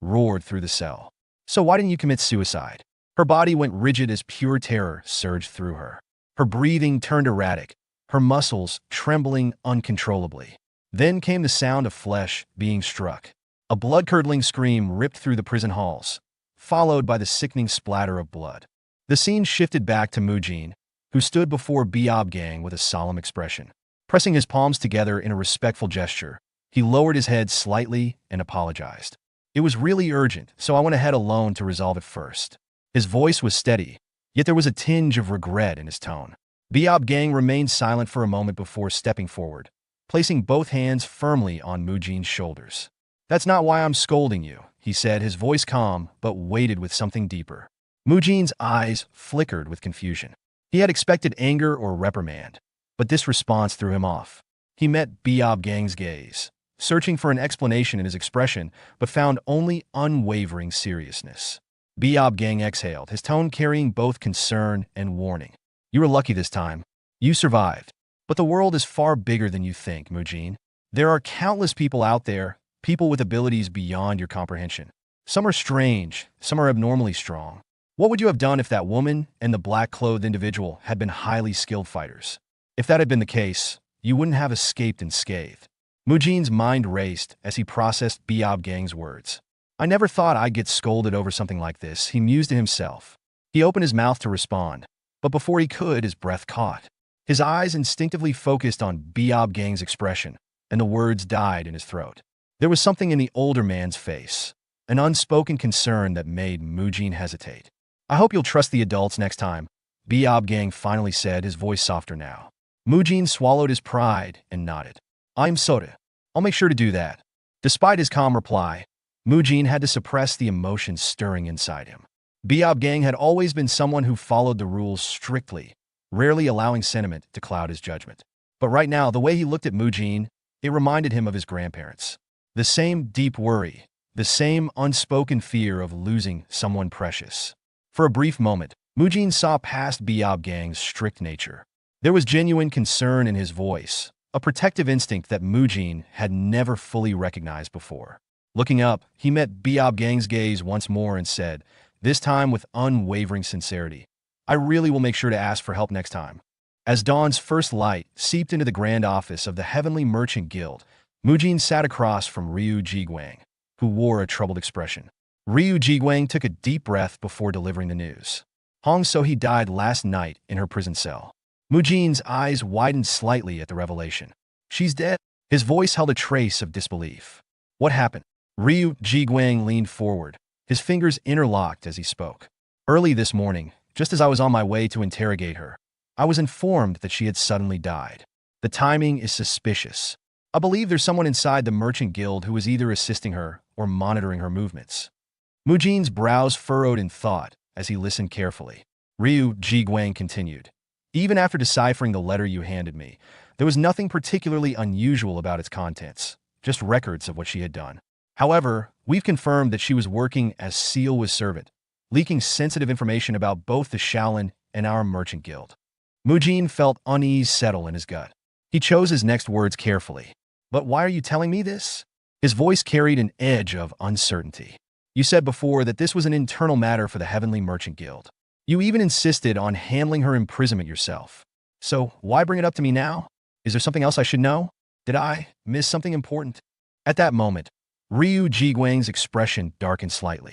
roared through the cell. "So why didn't you commit suicide?" Her body went rigid as pure terror surged through her. Her breathing turned erratic, her muscles trembling uncontrollably. Then came the sound of flesh being struck. A blood-curdling scream ripped through the prison halls, followed by the sickening splatter of blood. The scene shifted back to Mujin, who stood before Biob Gang with a solemn expression. Pressing his palms together in a respectful gesture, he lowered his head slightly and apologized. "It was really urgent, so I went ahead alone to resolve it first." His voice was steady, yet there was a tinge of regret in his tone. Biob Gang remained silent for a moment before stepping forward, placing both hands firmly on Mujin's shoulders. "That's not why I'm scolding you," he said, his voice calm but weighted with something deeper. Mujin's eyes flickered with confusion. He had expected anger or reprimand, but this response threw him off. He met Biob Gang's gaze, searching for an explanation in his expression, but found only unwavering seriousness. Biob Gang exhaled, his tone carrying both concern and warning. "You were lucky this time. You survived. But the world is far bigger than you think, Mujin. There are countless people out there, people with abilities beyond your comprehension. Some are strange, some are abnormally strong. What would you have done if that woman and the black-clothed individual had been highly skilled fighters? If that had been the case, you wouldn't have escaped unscathed." Mujin's mind raced as he processed Biob Gang's words. "I never thought I'd get scolded over something like this," he mused to himself. He opened his mouth to respond, but before he could, his breath caught. His eyes instinctively focused on Biob Gang's expression, and the words died in his throat. There was something in the older man's face, an unspoken concern that made Mujin hesitate. "I hope you'll trust the adults next time," Biob Gang finally said, his voice softer now. Mujin swallowed his pride and nodded. "I'm Soda. I'll make sure to do that." Despite his calm reply, Mujin had to suppress the emotions stirring inside him. Biob Gang had always been someone who followed the rules strictly, rarely allowing sentiment to cloud his judgment. But right now, the way he looked at Mujin, it reminded him of his grandparents. The same deep worry, the same unspoken fear of losing someone precious. For a brief moment, Mujin saw past Biob Gang's strict nature. There was genuine concern in his voice, a protective instinct that Mujin had never fully recognized before. Looking up, he met Biob Gang's gaze once more and said, this time with unwavering sincerity, "I really will make sure to ask for help next time." As dawn's first light seeped into the grand office of the Heavenly Merchant Guild, Mujin sat across from Ryu Jiguang, who wore a troubled expression. Ryu Jiguang took a deep breath before delivering the news. Hong So-hee died last night in her prison cell. Mujin's eyes widened slightly at the revelation. "She's dead?" His voice held a trace of disbelief. "What happened?" Ryu Jiguang leaned forward, his fingers interlocked as he spoke. "Early this morning, just as I was on my way to interrogate her, I was informed that she had suddenly died. The timing is suspicious. I believe there's someone inside the Merchant Guild who is either assisting her or monitoring her movements." Mujin's brows furrowed in thought as he listened carefully. Ryu Jiguang continued, "Even after deciphering the letter you handed me, there was nothing particularly unusual about its contents, just records of what she had done. However, we've confirmed that she was working as seal with servant, leaking sensitive information about both the Shaolin and our Merchant Guild." Mujin felt unease settle in his gut. He chose his next words carefully. "But why are you telling me this?" His voice carried an edge of uncertainty. "You said before that this was an internal matter for the Heavenly Merchant Guild. You even insisted on handling her imprisonment yourself. So why bring it up to me now? Is there something else I should know? Did I miss something important?" At that moment, Ryu Jiguang's expression darkened slightly.